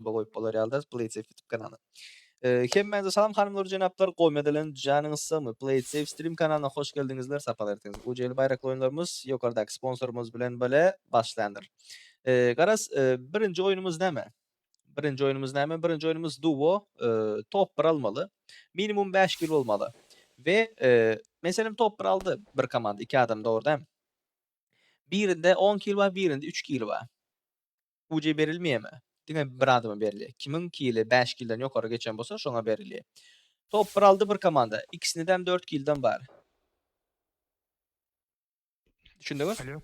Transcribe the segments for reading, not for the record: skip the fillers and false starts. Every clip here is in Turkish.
YouTube'a koyup bolar ýaldas PlaySafe YouTube kanaly. Hemmäňize salam hanymlar jenaplar, goýmadalan janyňyz samy PlaySafe Stream kanalyna hoş geldiňizler, sapar etdiňiz. Bu jeli bayrakly oýunlarymyz ýokardaky sponsorumuz bilen bile başlandyr. Garas, birinji oýunumuz näme? Birinji oýunumuz näme? Birinji oýunumuz duo, top 1 almaly. Minimum 5 kill bolmaly. We meselem top 1 aldy bir komanda, 2 adam dogry. Birinde 10 kill var, birinde 3 kill var. UC berilmeýärmi? Diňe bir adama berilýär. Kimin kili 5 killden ýokary geçen bolsa şoňa berilýär. Top 1 aldy bir komanda. İkisindem 4 killden bar. Düşündiňiz? Alo.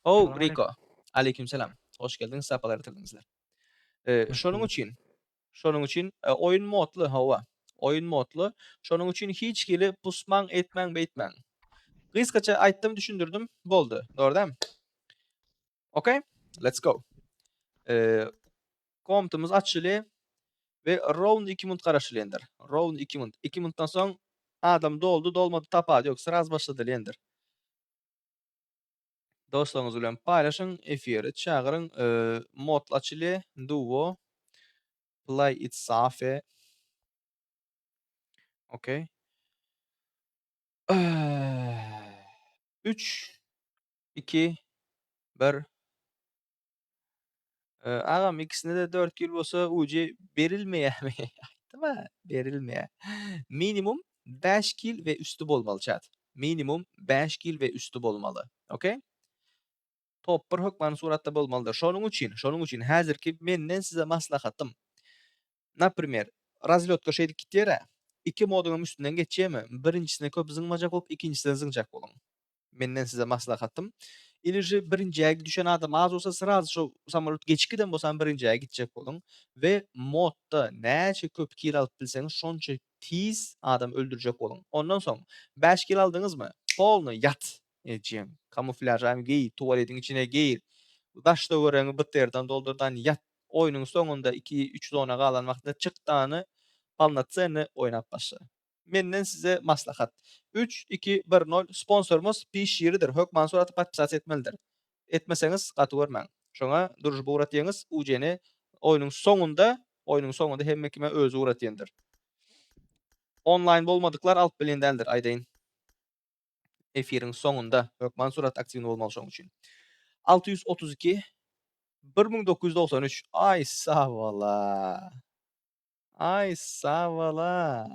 Oh, Salam Rico. aleykum. Aleykümselam. Hoş geldiňiz, sapalar etiňizler. Hoş bulduk. Şonuň üçin oýun modly hawa. Oýun modly. Şonuň üçin hiç kili pusmaň, etmäň, beýtmäň. Gyskaça aýtdym, düşündirdim, boldy. Dogry. Okay? Let's go. Komutymyz açyly ve round 2 minut garaşylýandyr. Round 2 minut. 2 minutdan soň adam doldy, dolmady tapady ýok, sıraz başladylýandyr. Dostlaryňyz bilen paýlaşyň, efiri çagyryň, mod açyly, duo, play it safe. Okay. 3, 2, 1. Agam ikisinde de 4 kill bolsa UC berilmeýärmi? Aýtdyma, berilmeýär. Minimum 5 kill ve üstü bolmaly chat. Minimum 5 kill ve üstü bolmaly. Okay? Top 1 hökman suratda bolmalydyr. Şonuň üçin häzirki menden size maslahatym. Naprimер, razlyotka şeýdik gitýär. 2 modunyň üstünden geçýärmi? Birinçisine köp zyňmajak bolup, ikinçisine zyňjak boluň. Menden size maslahatym. Iliji birinciýäge düşen adam az bolsa sıraz şo samolot geçikden bolsa birinciýäge gitjek boluň we modda näçe köp kill alyp bilseňiz şonça tiz adam öldürjek boluň. Ondan soň 5 kill aldyňyzmy? Polny yat. Ejem. Kamuflajamy giy, tuvaletiň içine gir. Daşda göreňi bitlerden doldurdan yat. Oýunyň soňunda 2-3 zona galan wagtda çykdany palnatseny oýnap başla. Menden size maslahat. 3, 2, 1, 0. Sponsorumuz Pişiridir. Hökman suraty podpisat etmelidir. Etmeseňiz gaty görmäň. Şoňa duruş bu uratýaňyz UJ'ni oýunyň soňunda hemme kime özü uratýandyr. Online bolmadyklar alyp bilendäldir aýdaýyn. Efiriň soňunda hökman surat aktiwni bolmaly şoň üçin. 632 1993. Ay savala. Ay savala.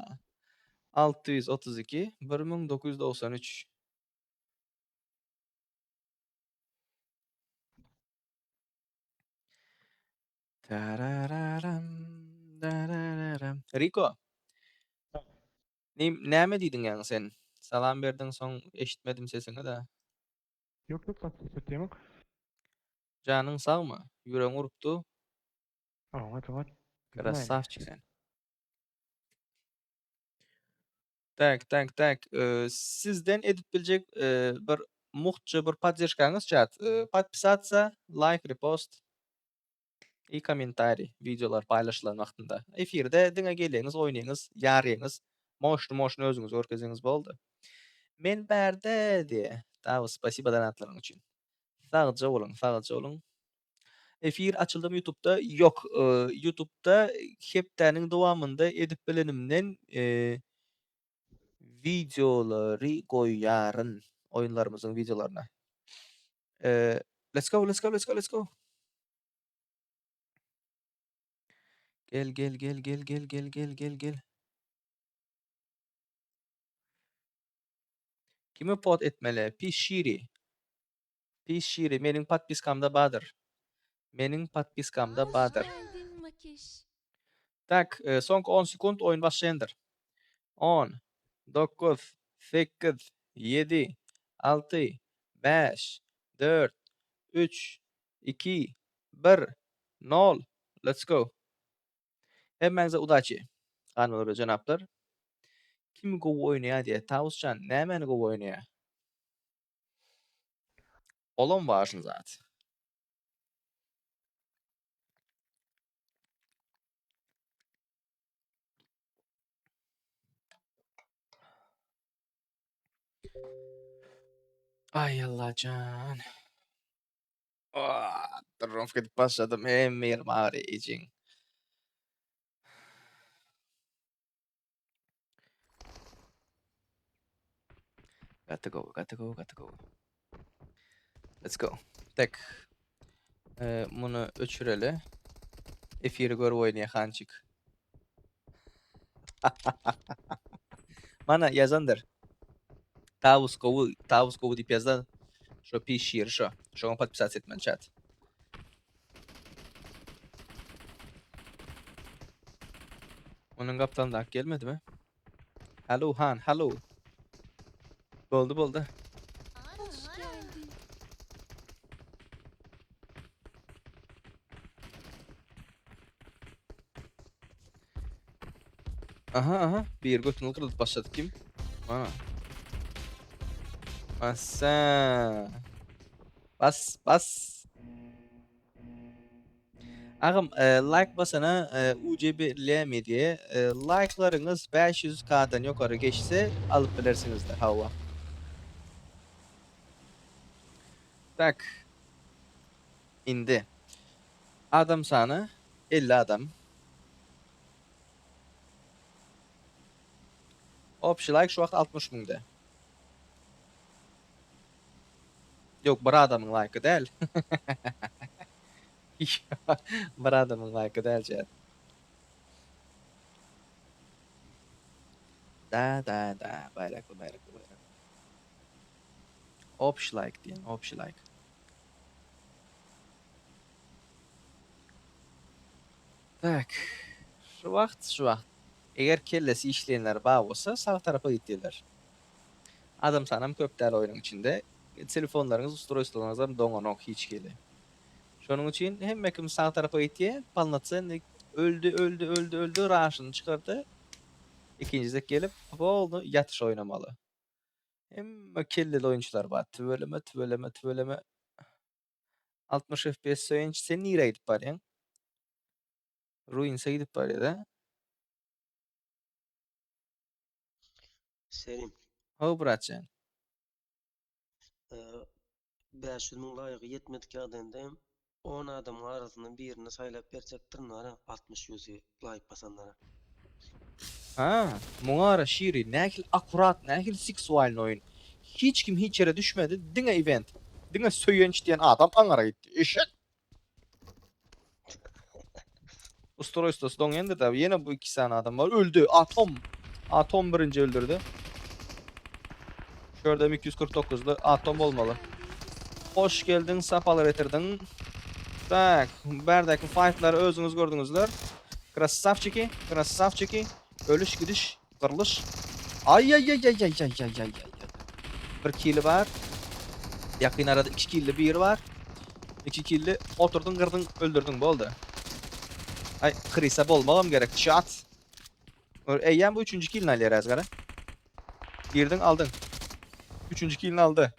632 1993. Tarararam, darararam. Rico, näme diýdiň ýaňy sen? Salam berdiň soň eşitmedim sesiňi da. Yok yok bak söyleyemem. Janyň sagmy? Ýüregiň urupdy. Ama tamam. Güzel. Krasavçyk sen. Tak. Sizden edip biljek bir muhça bir поддержкаңыз chat. Подписаться, like, repost, i комментарий, videolar paylaşylan wagtynda. Efirde diňe gelýäňiz, oýnaýyňyz, ýaryýyňyz, moşny özüňiz görkeziňiz boldy. Men bärde diýe. Taw spasiba donatlaryň üçin. Saglyja boluň. Efir açyldy YouTube'da? Ýok, YouTube'da hepdeniň dowamında edip bilenimden videolary goýýaryn oýunlarymyzyň videolaryna. Let's go. Gel. Kimi pot etmeli? Pişiri meniň podpiskamda badyr. Hoş geldin Makiş. Tak, soňky 10 sekund oýun başlaýandyr. 10, 9, 8, 7, 6, 5, 4, 3, 2, 1, 0. Let's go. Hemmäňize udaçy. Hanymlar we jenaplar. Kim gowy oýnaýar diýe Tawuscan nämäni gowy oýnaýar? Olam başyň zat. Ay Allahcan. Tromka edip başladym. Hem yerim ağrıyjyň. Gotta go, gotta go, gotta go. Let's go. Tak. Bunu öçüreli. Efiri görüp oynaya Hançık. Mana yazandır. Tavus kovu deyip yazdan. Şo pi şiir şo. Şoňa podpisat etmen chat. Onun kaptanı da gelmedi mi? Hello Han, hello. Boldu. Hoş geldin. Aha. Bir götünü kırılıp başladık kim? Ana. Assa. Bas. Ağam like basana UCB diye like'larınız 500k'dan yukarı geçse alıp bilirsiniz de hava. Tak. İndi. Adam sana 50 adam. Opşi like şu vaxt 60 mingde. Yok, bir adamın like'ı değil. Bir adamın like'ı değil chat. Da. Bayraklı. Opşi like diyen, opşi like. Tak. Şu vaxt. Eğer kellesi işleyenler bağ olsa sağ tarafa gittiler. Adam sanam köptel oyunun içinde. Telefonlarınız, ustroystolarınızdan doňanok hiç geli. Şonun için hem kim sağ tarafa gitti, palnatsan öldü, raşını çıkardı. İkincisi gelip, "Baba oldu, yatış oynamalı." Hem kelleli oyuncular var. Tüveleme. 60 FPS oyuncu sen nire gidip baryan? Ruins'e gidip barya da. Selim, Hau bratcan. 500 ming laýygy yetmediki adamdym. 10 adamyň arasyndan birini saýlap bersekdir nara 60-100 laýyk basanlara. Ha, muňara şiri, nähil akurat, nähil sexual oyun. Hiç kim hiç yere düşmedi. Diňe event. Diňe söýenç diýen adam aňara gitdi. Eşek. Ustroystosu doň ende tabi. Yine bu iki tane adam var. Öldü. Atom birinci öldürdü. Şurada 249'lu atom olmalı. Hoş geldin, sapalar etirdin. Tak, berdeki fight'ları özünüz gördüňizler. Krasavçiki. Ölüş gidiş, kırılış. Ay. Bir kill var. Yakın arada 2 kill'li bir var. 2 kill'li oturdun, kırdın, öldürdün, boldu. Ay, krisa bolmagam gerek. Shot. Eýýän bu 3-nji killini alýar azgara. Girdin, aldın. 3-nji killini aldı.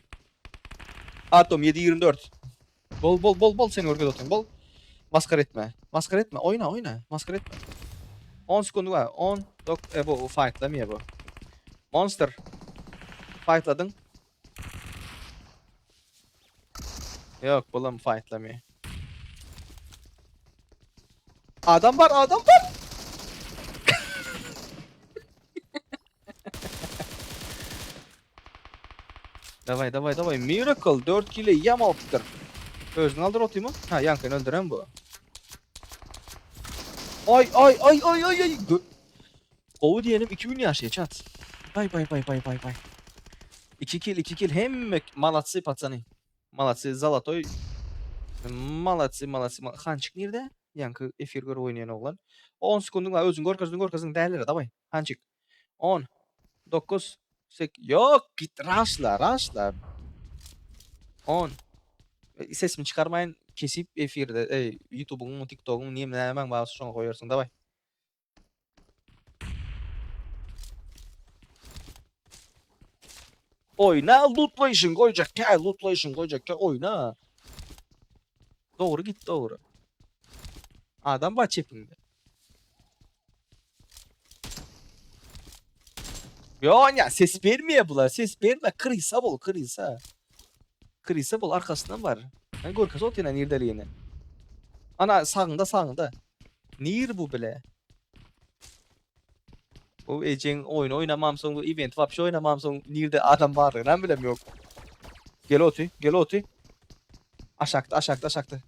Atom 7-24. Bol seni örgüt otun. Bol. Maskar etme. Oyna. Maskar etme. 10 sekundu var. 10. Bu fightlamıyor bu. Monster. Fightladın. Yok, bulam fightlamıyor. Adam var. Davay. Miracle 4 kill'e yam altıdır. Özünü aldır otayım mı? Ha, yankını öldüren bu. Ay. Ovu diyelim 2000 yaşaya çat. Bay. 2 kill. Hem malatsi patsani. Malatsi Zalatoy. Malatsi. Hançık nerede? Yankı efir görüp oynayan oğlan. 10 sekundun var. Özün gorkazın değerleri. Davay. Hançık. 10. 9. 8. Yok. Git. Raşla. 10. Sesimi çıkarmayın. Kesip efirde. YouTube'un, TikTok'un niyem hemen bazı şuna koyarsın. Davay. Oyna, lootlayışın koyacak. Oyna. Doğru git. Adam baş hepinde. Ya ses vermiyor bunlar. Ses verme. Kırıysa bol. Kırıysa bol arkasından var. Yani gorkası ot yine nirdeliğine. Ana sağında. Nir bu bile. Bu eceğin oyunu oynamamsın, bu event vapşi oynamamsın. Nerede adam var lan bilem yok. Gel otu, gel otu. Aşaktı.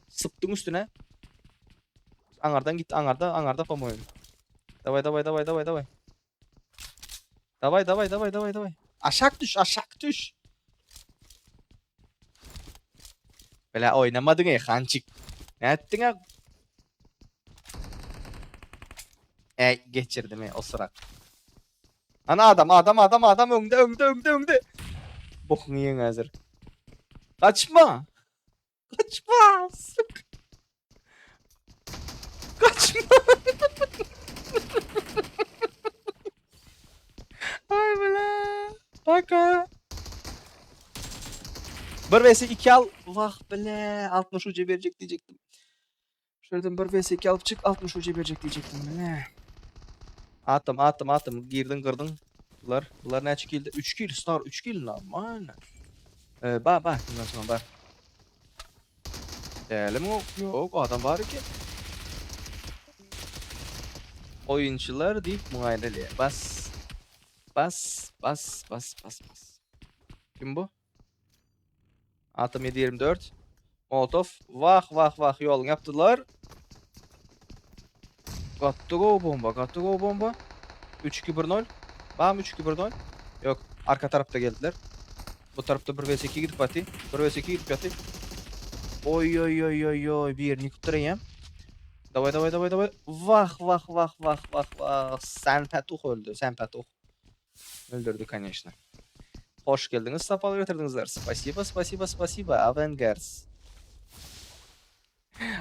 Sıptın üstüne. Angardan git, angarda pam oyunu. Davay. Davay. Aşak düş. Böyle oynamadın ya kançık. Ne ettin ya? Geçirdim ya o sıra. Ana adam önde. Bokunu yiyin hazır. Kaçma. Sık. Kaçma. Ay bela. Baka. 1 vs 2 al. Vah bela. 60 ucu verecek diyecektim. Şuradan 1 vs 2 alıp çık. 60 ucu verecek diyecektim bela. Attım. Girdin kırdın. Bunlar ne kilde? 3 kill star. 3 kill lan. Aynen. Bak. Bundan sonra bak. Değerli yok. Adam var ki. Oyuncular deyip muayeneli. Bas. Kim bu? Atom 724. Molotov. Vah yolun yaptılar. Gattu go bomba. 3-2-1-0. Bam 3-2-1-0. Yok. Arka tarafta geldiler. Bu tarafta 1 vs 2 gidip atı. 1 vs 2 gidip atı. Oy. Bir nikutturayım. Davay. Vah. Sen petuh öldü. Öldürdü конечно. Hoş geldiniz. Safalar getirdinizler. Spasiba.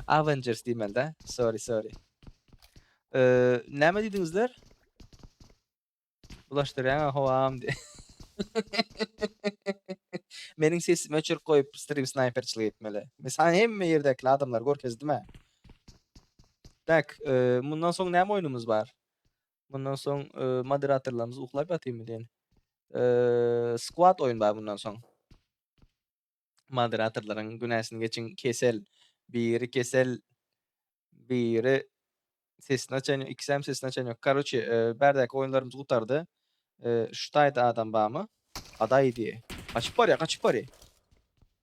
Avengers diyeyim ben de. Sorry. Ne mi dedinizler? Bulaştıran hoam diye. Menin sesimi öçürüp koyup stream sniperçılığı etmeli. Mesela hem yerdeki adamlar görkez değil mi? Tak, bundan sonra ne oyunumuz var? Bundan sonra moderatörlerimiz uğurlayıp atayım mı diyen? Squad oyun var bundan sonra. Moderatörlerin günahsını geçin kesel. Biri sesini açan yok. İkisi hem sesini açan yok. Karoçi, berdeki oyunlarımız kurtardı. Şutaydı adam bağımı. Aday diye. Kaçıp var ya.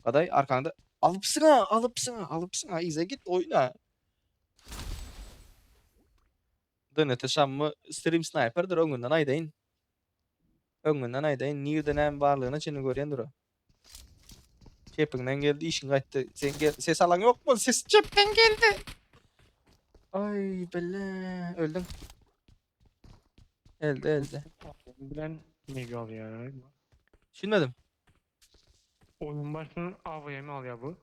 Aday arkanda. Alıpsına. İze git oyna. Dönete şamı stream sniper'dır öngünden aydayın. Nereden hem varlığına çeni gören duru. Cephinden geldi işin kayıttı. Ses alan yok mu? Ses cepten geldi. Ay bela. Öldüm. Elde. Bilen ne alıyor ya? Düşünmedim. Oyun başının AVM alıyor bu.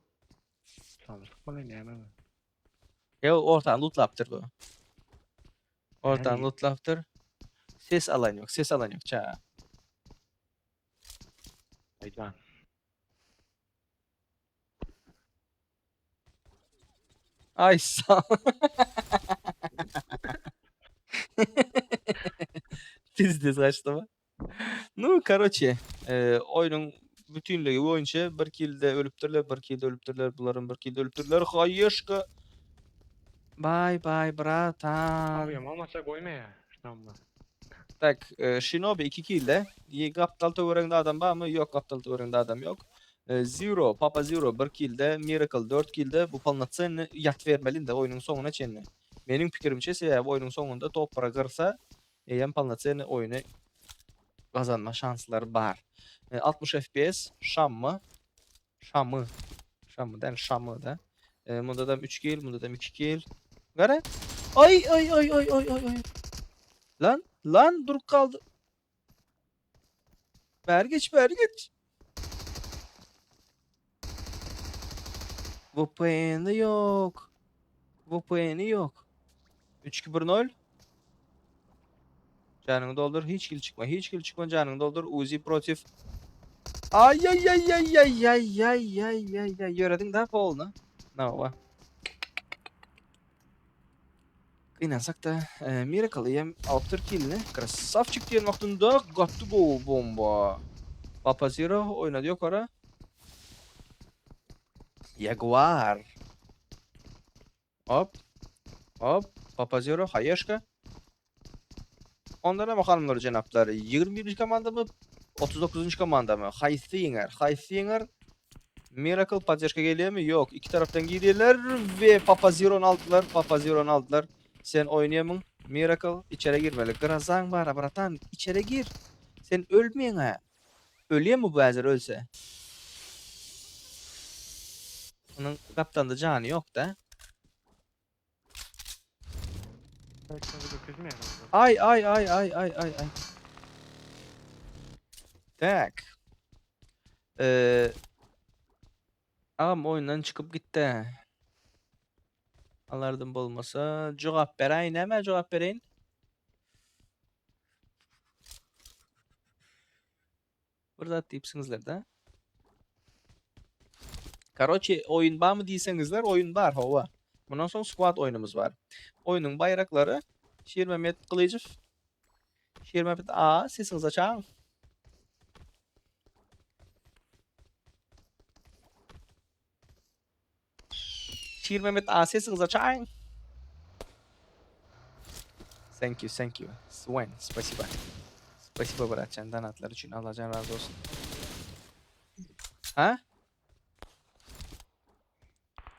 Sanırsak bana ne hemen. Ya ortadan loot laptır bu. Ortadan Yani- loot laptır. Ses alan yok. Ça. Aydan. Ay sağ ol. Tez kaçtı mı? No, короче, oyunun bütünlüğü boyunca bir kilde ölüptürler, bunların bir kilde ölüptürler. Hayışka. Bye bratan. AVM almasa koyma ya. Tamam. Tak, Shinobi 2 kilde. Kaptal töwerinde adam var mı? Yok, kaptal töwerinde adam yok. Zero, Papa Zero 1 kilde, Miracle 4 kilde. Bu palnatsen yat vermelin de oyunun sonuna çenni. Benim fikrimçe sebep oyunun sonunda topra kırsa, hem palnatsen oyunu kazanma şansları var. 60 FPS, Şam'ı da. Bunda da 3 kill, bunda da 2 kill. Gara. Ay. Lan dur kaldı. Bergeç. VPN'i yok. 3-2-1-0. Canını doldur. Hiç kill çıkma. Canını doldur. Uzi protif. Ay. Yöredin daha paoluna. Nova. Kıynansak da Miracle'ı hem altır kill'ini. Krasavчик diyen vaktinde gattu go bomba. Papa Zero oynadı yok ara. Jaguar. Hop. Papa Zero hayeşka. Onlara bakalım cenapları. 21. komanda mı? 39. komanda mı? Haysinger. Haysinger. Miracle Patriarch'a geliyor mu? Yok. İki taraftan gidiyorlar ve Papa Zero'nu aldılar. Papa Zero'nu aldılar. Sen oynayamın. Miracle içeri girmeli. Grazan var bratan. İçeri gir. Sen ölmeyin ha. Ölüyor mu bu hazır ölse? Onun kaptanda canı yok da. Belki de 9 mi yani? Ay ay ay ay ay ay ay. Tak. Ağam oyundan çıkıp gitti. Alardım bolmasa cevap bereyim hemen cevap bereyim. Burada deyipsingizler da. Короче, oyun var mı diysengizler oyun var hova. Bundan sonra squad oyunumuz var. Oyunun bayrakları Şiir Mehmet Kılıcıf. Şiir Mehmet A sesiniz açan. Şiir Mehmet A sesiniz açan. Thank you, thank you. Sven, спасибо. Спасибо, bratcan. Donatlar için Allah can razı olsun. Ha?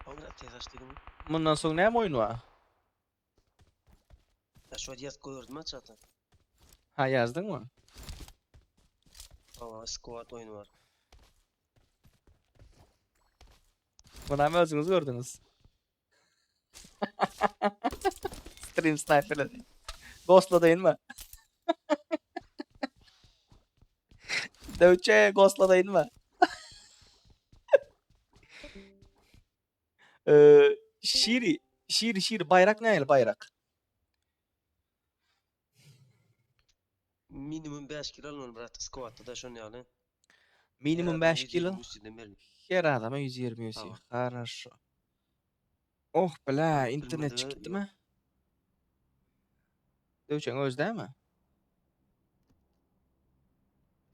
Oğlum tez açtım. Bundan sonra ne oyunu var? Ya şu yaz koyurdum ha çata. Ha yazdın mı? Aa squad oyunu var. Buna mı özünüz gördünüz? Stream sniper'la değil. Ghost'la değil mi? Dövçe Ghost'la değil mi? Şiiri bayrak ne el bayrak? Minimum 5 kilo alın brat squad'da da şunu yani. Minimum 5 kilo. Üstünden verin. Her adama 120 üstü. Tamam. Хорошо. Oh bla Yok, internet bilmedi, çıktı yok. mı? Dövçen özde mi?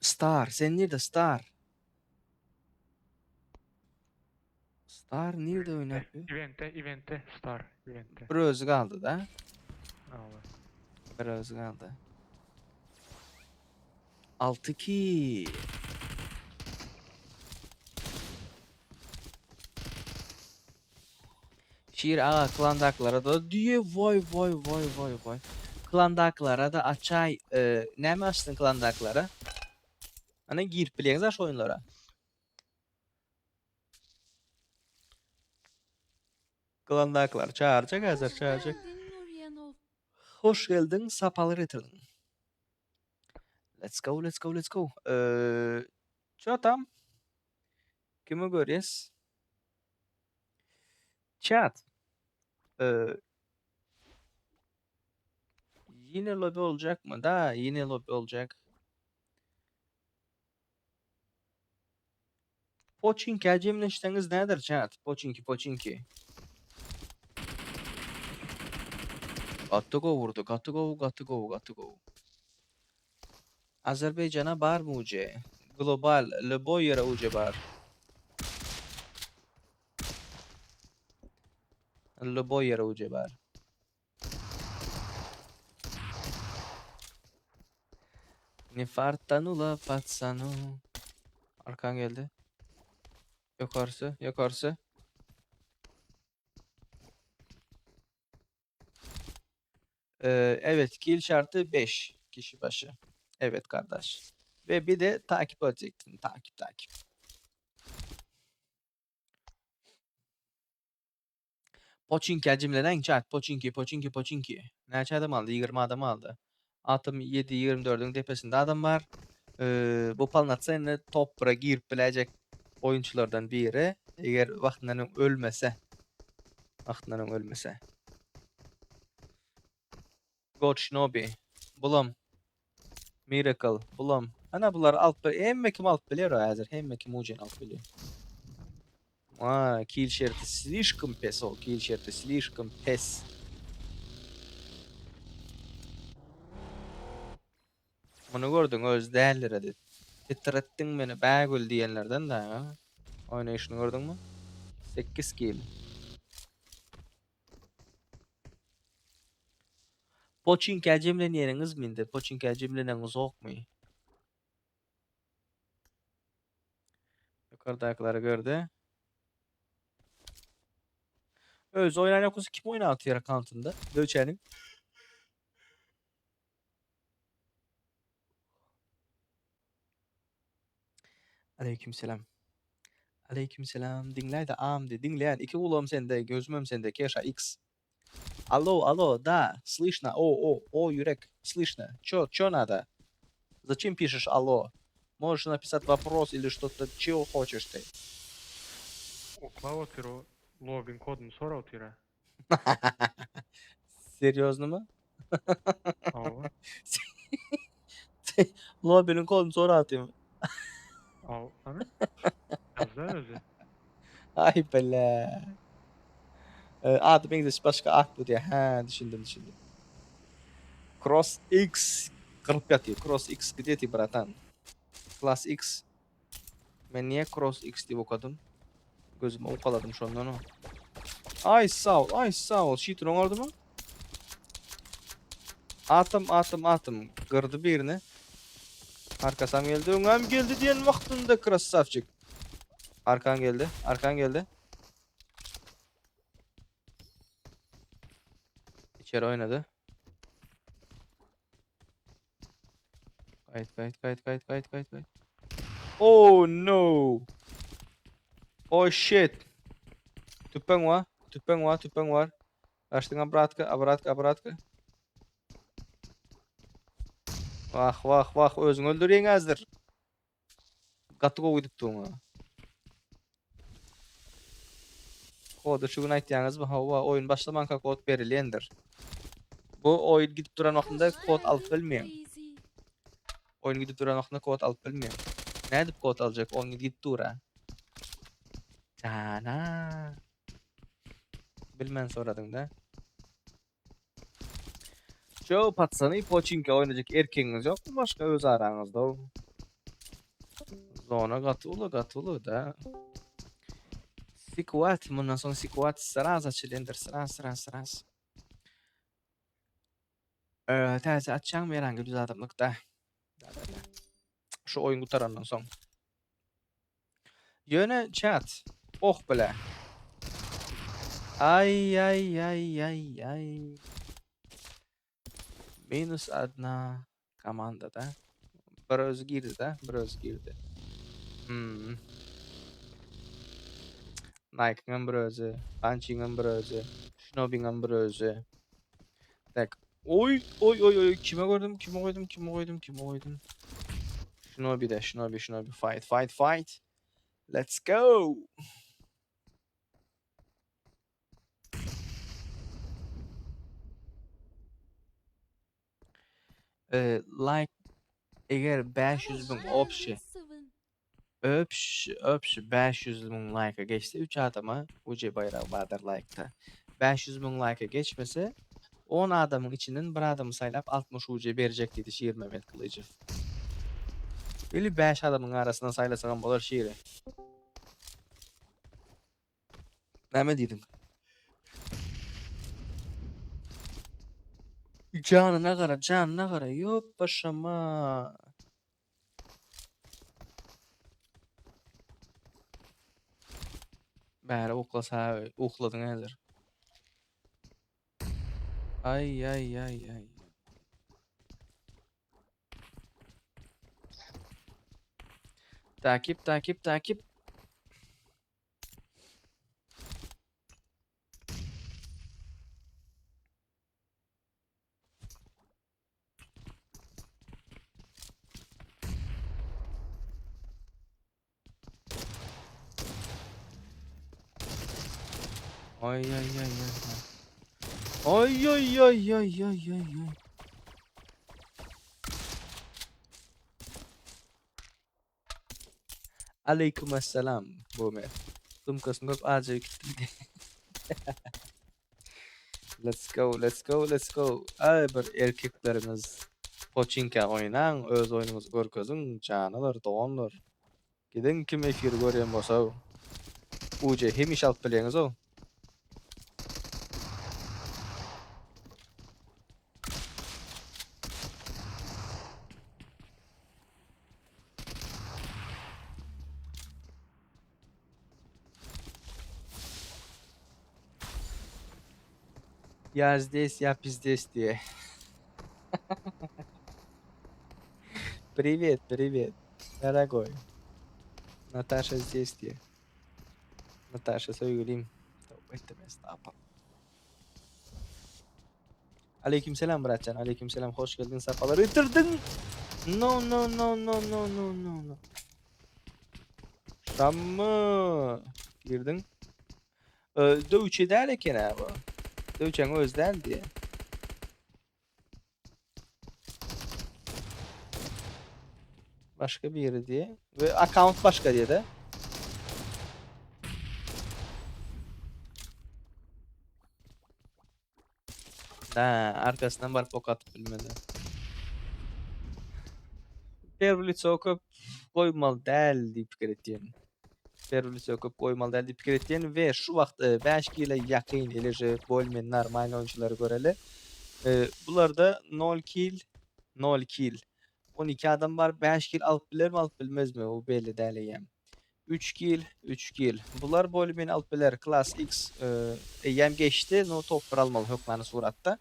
Star. Sen nerede Star? Star nerede oynatıyor? Event'te Star. Event'te. Bir özü kaldı da. Allah. Bir özü kaldı. 6-2. Şiir ağa klandaklara da diye vay. Klandaklara da açay ne mi açtın klandaklara? Hani girip bileniz aç oyunlara. Klandaklar çağıracak hazır Hoş çağıracak. geldin Nuryanov. Hoş geldin sapalı getirdin. Let's go. Şu tam. Kimi görüyoruz? Chat. Yine lobi olacak mı? Da yine lobi olacak. Pochinki acemleştiniz nedir chat? Pochinki. Got to go vurdu. Got to go. Azerbaycan'a bar mı uce? Global, le boy yere uce bar. Le boy yere uce bar. Ne fartanula patsanu. Arkan geldi. Yukarısı. Evet, kill şartı 5 kişi başı. Evet kardeş. Ve bir de takip edecektin. Takip. Pochinki acımlenen chat. Pochinki. Neçe adam aldı? 20 adam aldı. Atım 7-24'ün tepesinde adam var. Bu palnatsa top bira girip bilecek oyunculardan biri. Eğer vaxtından ölmese. God Shinobi. Bulam. Miracle. Bulam. Ana bunlar alt biliyor. Hem kim alt biliyor hazır. Hem kim ucen alt biliyor. Kill şeriti слишком pes o. Kill şeriti слишком pes. Bunu gördün öz değerler hadi. Titrettin beni bagül diyenlerden de ha. Oynayışını gördün mü? 8 kill. Poçinkel jemlenýäniňiz minde? Poçinkel jemleneňiz okmy? Ýokardakylara gördi. Öz oynayan okusu kim oynatıyor akantında? Döçenin. Aleykümselam. Aleykümselam. Dinleydi amdi. Dinleyen. İki kulağım sende, gözümüm sende. Keşa X. Алло, алло, да, слышно. О, Юрек, слышно. Чё надо? Зачем пишешь алло? Можешь написать вопрос или что-то, чего хочешь ты? Oklap otur o. Login kodunu sora otur ha. Серьезно mı? Ava. Lobby'nin kodunu sonra atayım. Av. Ana. Yazlar özü. Ay bela. Adım İngiliz başka aklı diye. Ha düşündüm. Cross X 45. Cross X где ты, bratан? Class X. Ben niye Cross X diye okudum? Gözüme okaladım şu andan o. Ay sağ ol. Cheater orada mı? Atım. Kırdı birini. Arkasam geldi. Öngem geldi diyen vaktinde krasavcık. Arkan geldi. İçeri oynadı. Kayıt. Oh no. Oh shit. Tüpen var. Açtın abratka. Vah, özün öldüreyim azdır. Gatıga uyduk tuğuna. Kodu şu gün aytýaňyz bu hava oyun başlamanka kod berilendir. Bu oyun gidip duran wagtynda kod alyp bilmeýän. Oyun gidip duran wagtynda kod alyp bilmeýän. Nädip kod aljak? Oyun gidip dura. Cana. Bilmän soradyň da. Joe patsany poçinke oynayacak erkeğiniz yok mu başka öz aranızda? Zona gatılı da. Sikuat, bundan sonra sikuat sıraz açılındır, sıraz. Täze açacağım herhangi bir adamlıkta. Şu oyun gutarandan son. Yöne chat. Oh bile. Ay. Minus adna komandada. Biraz girdi. Nike'ın bir özü, Punching'ın bir özü, Shinobi'nin bir özü. Tak. Oy. Kime koydum? Shinobi. Fight. Let's go. Like eğer 500.000 opşi öpşi 500.000 like'a geçti 3 adama ucu bayrağı badar like'ta 500.000 like'a geçmese 10 adamın içinden bir adamı saylap 60 ucu verecek dedi Şiir Mehmet Kılıcı. Öyle 5 adamın arasından saylasan bolar şiiri. Ne dedim? Canına kara yok başama. Bäri oklasa okladın hazır. Ay. Takip. Ay. Aleykümselam Bomer. Tumkasını koyup ağaca gittim. Let's go. Ay bir erkeklerimiz Poçinka oynan, öz oyununuzu görkezin, canalar, doğanlar. Gidin kim efir görýän bolsa. Uje hem iş alyp bileňiz o. Я здесь, я пиздец diye. Привет, привет, дорогой. Наташа здесь diye. Natasha söyleyeyim. Tövbe ettim estağfurullah. Aleykümselam Muratcan. Aleykümselam. Hoş geldin. Safalar getirdin. No no no no no no no no. Şamı. Girdin. Dövüşe derken abi. Dövüşen özden diye. Başka bir yeri diye. Ve account başka diye de. Ha, arkasından barıp ok atıp bilmedi. Pervulitso köp koymalı değil deyip fikir ettiğim. Pervulitso köp koymalı değil deyip fikir ettiğim ve şu vakt 5 kile yakın ilece bolmen normal oyuncuları göreli. Bularda 0 kill, 0 kill. 12 adam var. 5 kill alıp bilir mi alıp bilmez mi? O belli değil yani. 3 kill, 3 kill. Bunlar bolmen alıp bilir. Class X eyyem geçti. No top almalı hükmanı suratta.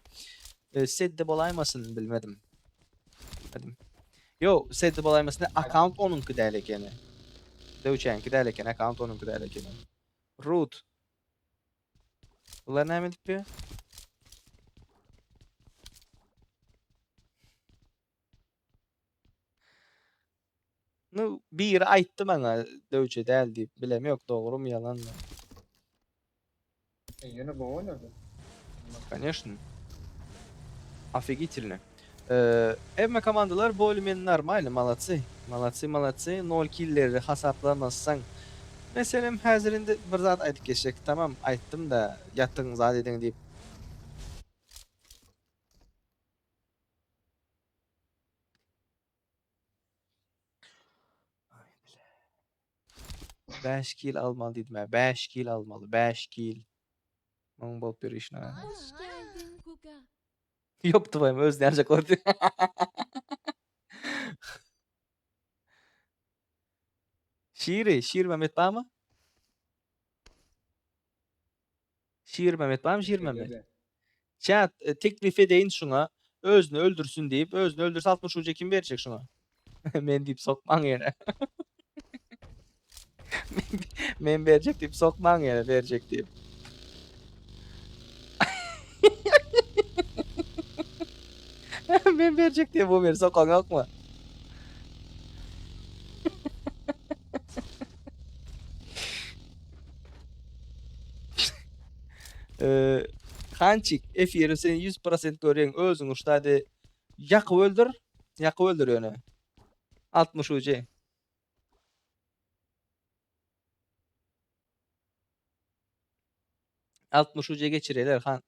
Sedde bolaymasın bilmedim. Bilmedim. Yo, sedde bolaymasın account onunki değil ekeni. Dövçenki değil ekeni. Account onunki değil ekeni. Root. Bunlar ne emedik bir? No, biri ayttı bana dövçe değil deyip bilem yok doğru mu yalan mı? Yine bu oynadı. Конечно. Офигительно. Emme komandalar bölümün normal, молодцы. Молодцы, молодцы. 0 kill'leri hasaplamazsan. Mesela hazırında bir zat aytıp geçecek. Tamam ayttım da yattın zat edin deyip. Beş kill almalı dedim ya. 5 kill almalı. 5 kill. Mongol bir işine. Hoş geldin Guga. Yoktu benim özleyecek orada. Şiir Mehmet var mı? Şiir Mehmet var mı? Şiir Mehmet. Chat teklif edeyim şuna. Özünü öldürsün deyip özünü öldürse 60 uca kim verecek şuna? Men deyip sokman yere. Men verecek deyip sokman yere verecek deyip. Men verecek diye bu verir sokan yok mu? Kançik F seni 100% görüyorsun özün uçtaydı. Yakı öldür. Yakı öldür yani. 60 uca. 60 uca geçireler han.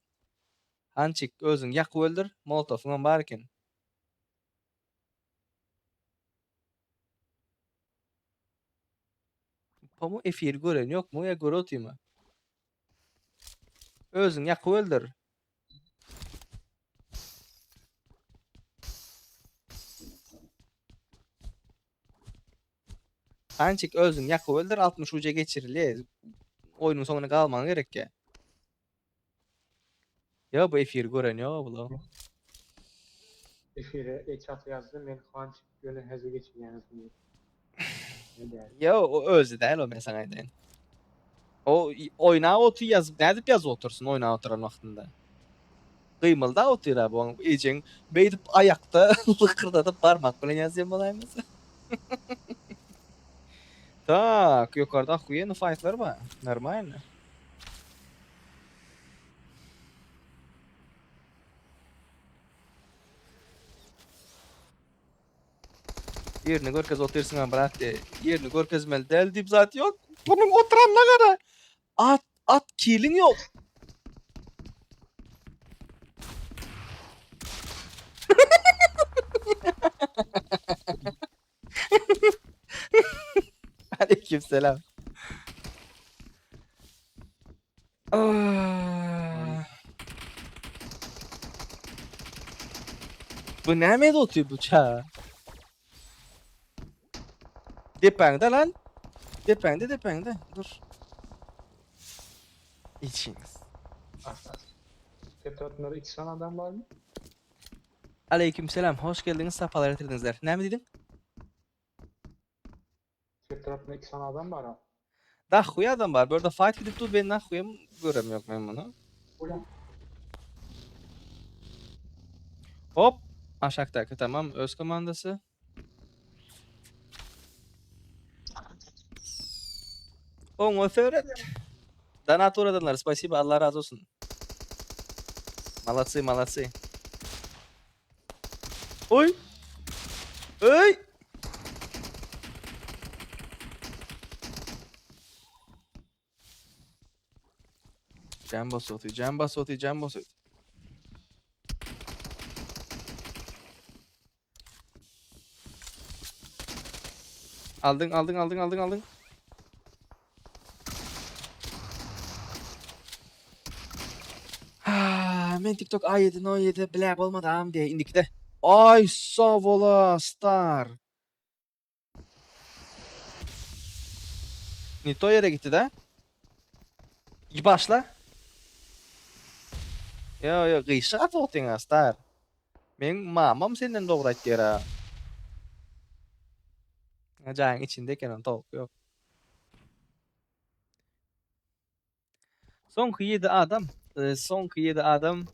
Hançik özün yakı öldür. Molotof'un barken. Pamu F gören yok mu ya görüyor mu? Özün yakı öldür. Hançik özün yakı öldür 60 uca geçirili. Oyunun sonuna kalman gerek ya. Ya bu F gören ya bu. Efire chat yazdı. Ben Kıvanç böyle hızlı geçin yazdım. Ne der? Ya o özü değil o mesela aynen. O oynağa otu yazıp ne edip yazı otursun oynağa oturan vaktinde. Kıymılda otuyor abi onu iyice beydip ayakta lıkırdatıp parmak bilen yazıyor olayımız. Tak yukarıda охуенный fightlar var. Нормально. Yerini görkez otursun ama bırak de. Yerini görkezmeli del deyip zaten yok. Bunun oturanına kadar. At kill'in yok. Aleykümselam. Ah. Bu ne med otuyor bu çağ? Depende lan. Depende. Dur. İçiniz. Asas. Etrafında 2 tane adam var mı? Aleykümselam. Hoş geldiniz. Safalar getirdinizler. Ne mi dedin? Etrafında 2 tane adam var ha. Dahhuya adam var. Burada fight gidip dur ben dahhuyam göremiyorum ben bunu. Ulan. Hop. Aşağıdaki tamam. Öz komandası. Onu öğret. Donat uğradılar. Spasiba. Allah razı olsun. Молодцы, молодцы. Oy. Oy. Can basıyordu, can basıyordu, can basıyordu. Aldın, aldın, aldın, aldın, aldın. Men TikTok A7, No7 bilab olmadım diye indikde. Ay sağ ola star. Nito yere gitti de. Başla. Yo, gıyşat otin star. Men mamam senden doğru et yere. Can içindeyken on tavuk yok. Son 7 adam. Son 7 adam.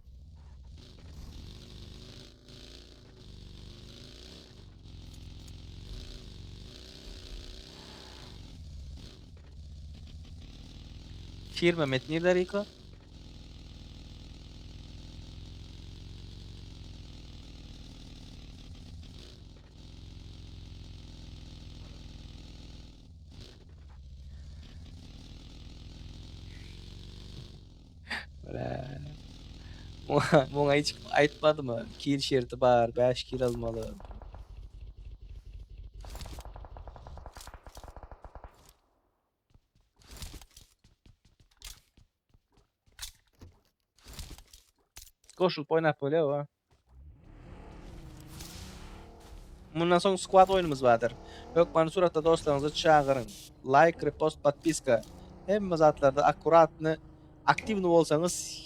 Firma metni Rico. Buna hiç aytmadı mı? Kill şeriti var, 5 kill almalı. Koşup oynap böyle o. Bundan sonra squad oyunumuz vardır. Gökmen suratda dostlarınızı çağırın. Like, repost, подписка. Hem zatlarda akkuratını aktif olsanız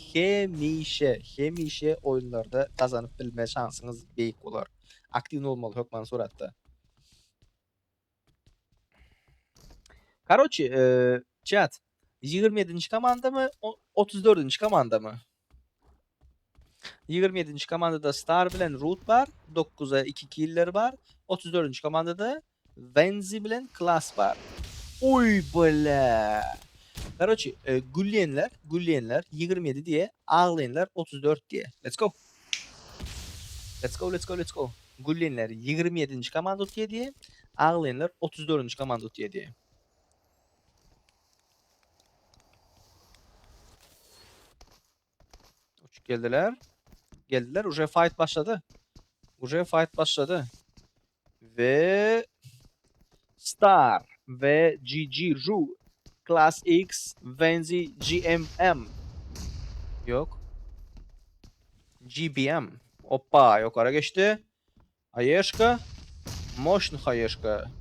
hemişe oyunlarda kazanıp bilme şansınız büyük olur. Aktif olmalı Gökmen suratda. Короче, chat 27. komanda mı 34. komanda mı? 27. komandada Star bilen Root var. 9'a 2 killer var. 34. komandada Venzi bilen Class var. Oy bala. Короче, gülleyenler 27 diye, ağlayanlar 34 diye. Let's go. Let's go. Gülleyenler 27. komando diye, ağlayanlar 34. komando diye. Uçuk geldiler. Уже fight başladı. Ve Star ve GG Ru Class X Venzi GMM. Yok. GBM. Hoppa yukarı geçti. Hayeşka. Moşn hayeşka.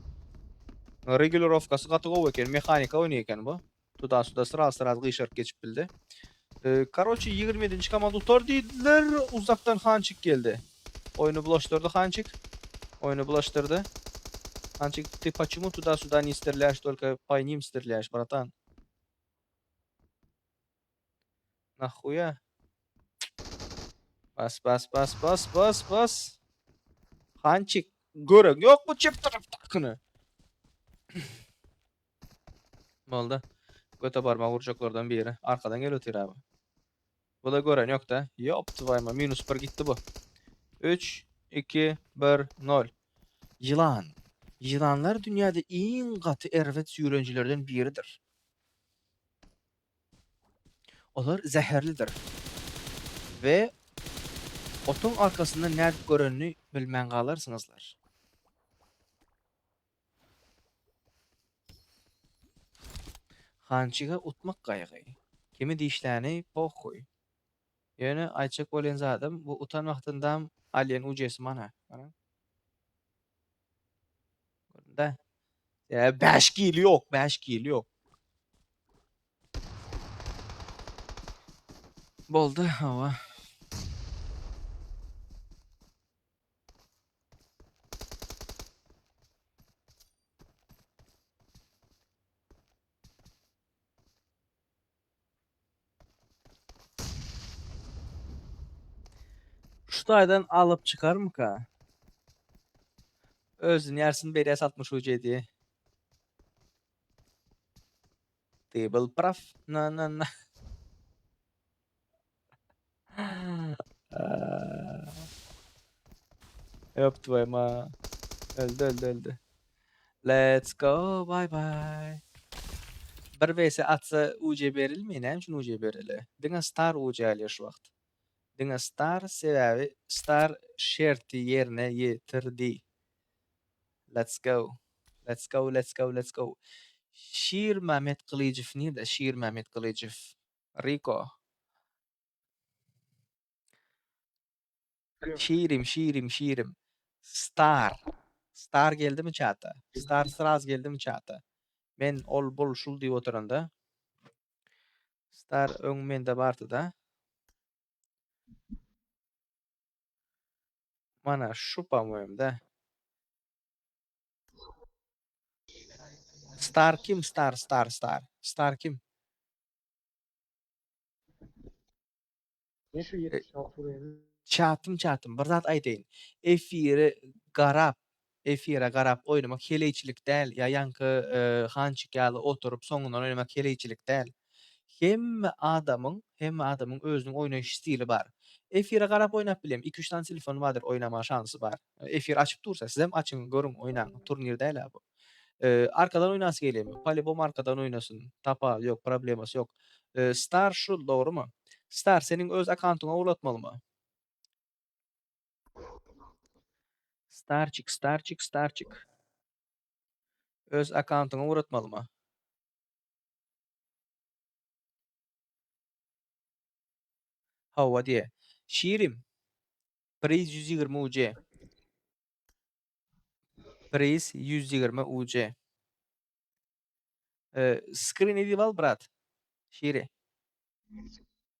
Regulировкасы katı ekan, mexanika oynuyor ekan bu. Tuda sıra gıyşark geçip bildi. Короче 27. komanda tutar dediler. Uzaktan Hançık geldi. Oyunu bulaştırdı Hançık. Hançик, ты почему туда-сюда не стреляешь, только по ним стреляешь, братан? Нахуя? Bas. Hançik, görün yok mu çift taraftakını? Ne oldu? Göte parmağı vuracaklardan biri. Arkadan gel ötür abi. Bu da gören yok da. Yaptı vayma. Minus 1 gitti bu. 3, 2, 1, 0. Yılan. Yılanlar dünyada en katı ervet sürüncülerden biridir. Onlar zehirlidir. Ve otun arkasında nerede görünü bilmen kalırsınızlar. Hançıga utmak kaygı. Kimi dişlerini pokoy. Yani ayçak olan zadım bu utanmaktan alien ucesi mana. Da. 5 kill yok. Boldu hava. Şutaydan alıp çıkar mı ka? Özün yersin beri 60 UC diye. Table praf. Na na na. Öptü ma. Öldü. Let's go, bye bye. Bir vs atsa UC berilmeyin, hem için UC berili. Diňe star UC alýar şu wagt. Diňe star sebäbi star şerti yerine ýetirdi. Let's go. Let's go. Şiir Mehmet Kılıçev nerede? Şiir Mehmet Kılıçev. Rico. Alo. Şiirim. Star. Star geldi mi çata? Star sraz geldi mi çata? Men ol bol şul diýip oturanda. Star öň mende bardy da. Mana şu pamoyum da. Star kim? Star kim? Ne şu 76 buraya? Çatım. Bir zat aýdaýyn. Efire garap oynamak heleçilik däl. Ýa-ýanky hançyk ýaly oturup soňundan oynamak heleçilik däl. Hemme adamyň özüniň oýnaş stili bar. Efire garap oynap bilem. 2-3 tane telefon bardyr, oynama şansy bar. Efir açyp dursa siz hem açyň, görüň, oýnaň. Turnir däl bu. Arkadan oynasy gelýärmi? Palibom arkadan oynasyn. Tapa ýok, problemasy ýok. Star şu dogrymy? Star seniň öz akantyňa ulatmalymy? Starçyk. Öz akantyňa uratmalymy? Hawa diýe. Şiirim. Priz 120 UC. Priz 120 UC. Screen edip al brat. Şiiri.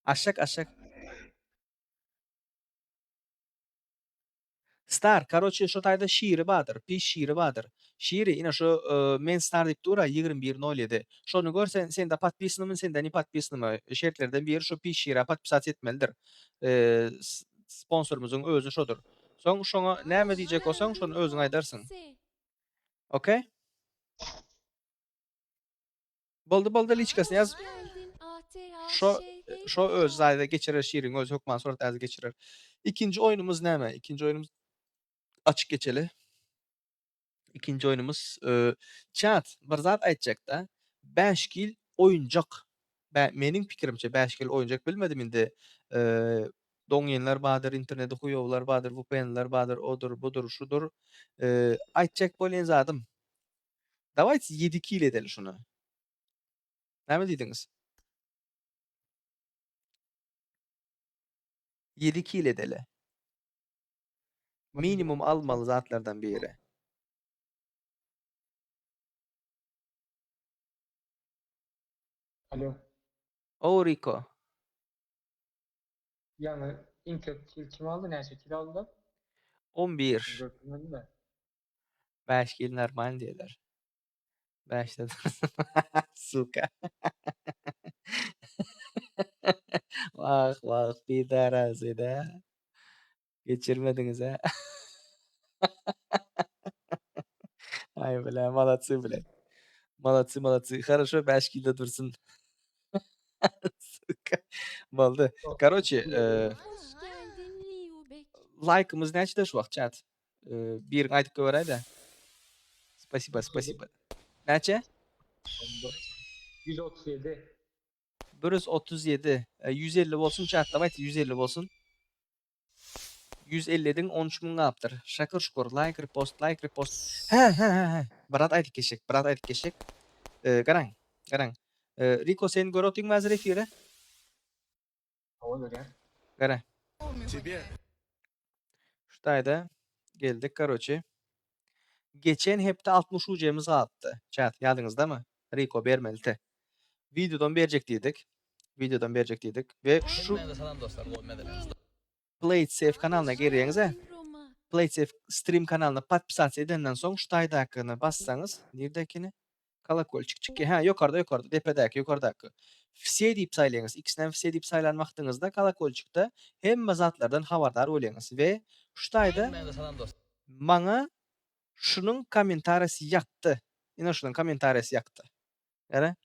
Aşak. Star, karoçe şu taýda şiiri badyr, piş şiiri badyr. Şiiri ina şu men star diýip dura 21.07. Şonu görsen sende patpisnymy, senden patpisnymy şertlerden biri şu piş şiiri patpisat etmelidir. Sponsorumuzun özü şodur. Soň şoňa näme diýjek bolsaň şonu özüň aýdarsyň. C. Okay? Boldy liçkasyny ýaz. Hoş geldin ATH Şo öz zaýda geçirer şiiriň öz hukman surat äzi geçirer. İkinci oyunumuz näme? İkinci oyunumuz açık geçeli. İkinci oyunumuz chat bir zat aýtjak-da 5 kil oyuncak. Meniň pikirimçe 5 kil oyuncak bilmedim indi. Doňýenler badyr, internetde huýowlar badyr, VPN'ler badyr, odur, budur, şudur. Aýtjak bolýan zatym. Dawайте 7 kil edeli şunu. Näme diýdiňiz? 7 kil edeli. Minimum almalı zatlardan biri. Alo. O Rico. Yani en kötü kim aldı? Neyse kil aldı da. 11. Görünmedi de. 5 kil normal diyorlar. 5 de suka. Vah bir darazi da. Geçirmediniz ha. Ay bile malatsı bile. Malatsı. Хорошо 5 kilde dursun. Suka. Boldy. Короче, Hoş geldin Liubek. like'ımız neçede şu wagt chat? Bir aýdyp göberäýdi de. Spasiba. Neçe? 137. 137. 150 bolsun chat. Dawайте 150 bolsun. 150'den 13.000 gapdyr. Şakyr şukur. Like, repost. He. Birat aýdyp geçek. Garaň. Rico sen görüyorsun mu hazır efire? Hava göre. Gara. Şutayda geldik karoçi. Geçen hepde 60 UC'miz galypdy. Chat ýadynızda mı? Rico bermeldi. Videodan berjek diýdik. Ve şu Play Safe kanalyna giriňiz ha. Roma. Play Safe stream kanalyna podpisasiýa edenden soň Şutayda hakkını bassanız, nirdekini? Kalakolçik çiki. Ha, yukarıda. Tepedeki, yukarıdaki. Fse diýip saýlaýyňyz. Ikisinden fse diýip saýlanmakdyňyzda kalakolçykda hemme zatlardan habardar bolýaňyz we şutaýda maňa şunun kommentariýasy ýakdy. Ina şunun kommentariýasy ýakdy. Ere?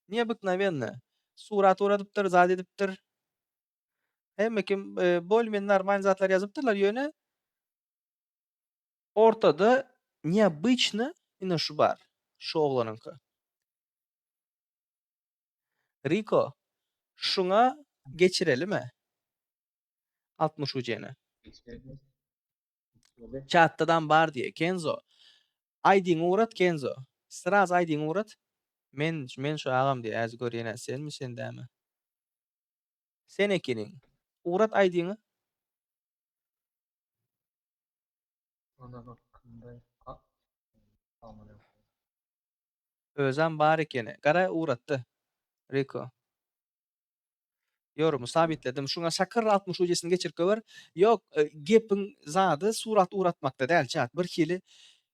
Необыкновенно. Surat uradypdyr, zat edipdir. Hemme kim bolmayan normal zatlar ýazypdyrlar ýöne. Ortada необычно ina şu bar. Şu oglanyňky. Riko, şuna geçirelim mi? 60 uceni. Böyle Chat'tadan bar diye. Kenzo. ID'ni uğrat Kenzo. Sıraz ID'ni uğrat. Men şu ağam diye az görýän sen mi sen dämi? Sen ekeniň. Uğrat ID'ni. ana hakkında tamam. Özem bar ekeni. Gara uğratdy. Riko. Yorumu sabitledim. Şuna şakır 60 ucesini geçirip göber. Yok, gepin zady surat uğratmakda däl chat. Bir kili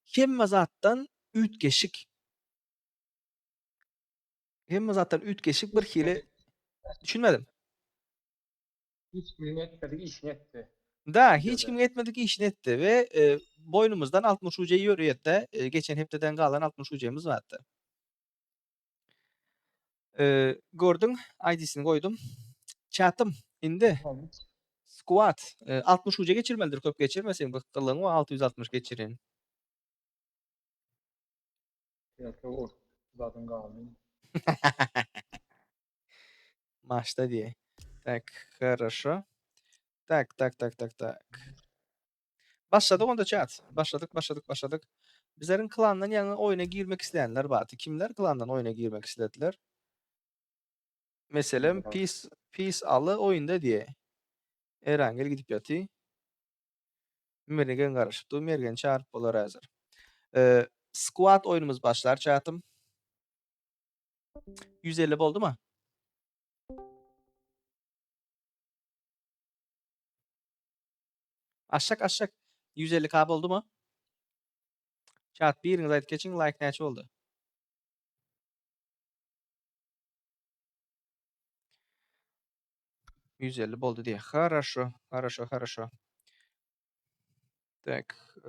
hemme zatdan ütgeşik. Hemme zatdan ütgeşik bir kili düşünmedim. Hiç milletmedik iş netti. Da hiç kim etmedik işini etti ve boynumuzdan 60 ucayı yürüyette geçen hepteden kalan 60 ucayımız vardı. Gördün ID'sini koydum. Chat'ım indi. Squat 60 uca geçirmelidir, köp geçirmesin. Bıkkılığın o 660 geçirin. Belki o zaten kaldı. Maçta diye. Так, хорошо. Так. Başladık onda chat. Başladık. Bizlerin klandan yani oyuna girmek isteyenler vardı. Kimler klandan oyuna girmek istediler? Mesela Peace alı oyunda diye. Erangel gidip yatı. Mergen karışıptı. Mergen çağırıp bolar hazır. Squad oyunumuz başlar chat'ım. 150 oldu mu? Aşak. 150k oldu mu? Chat biriniz ayet geçin, like neçe oldu? %50 oldu diye. Хорошо. Так.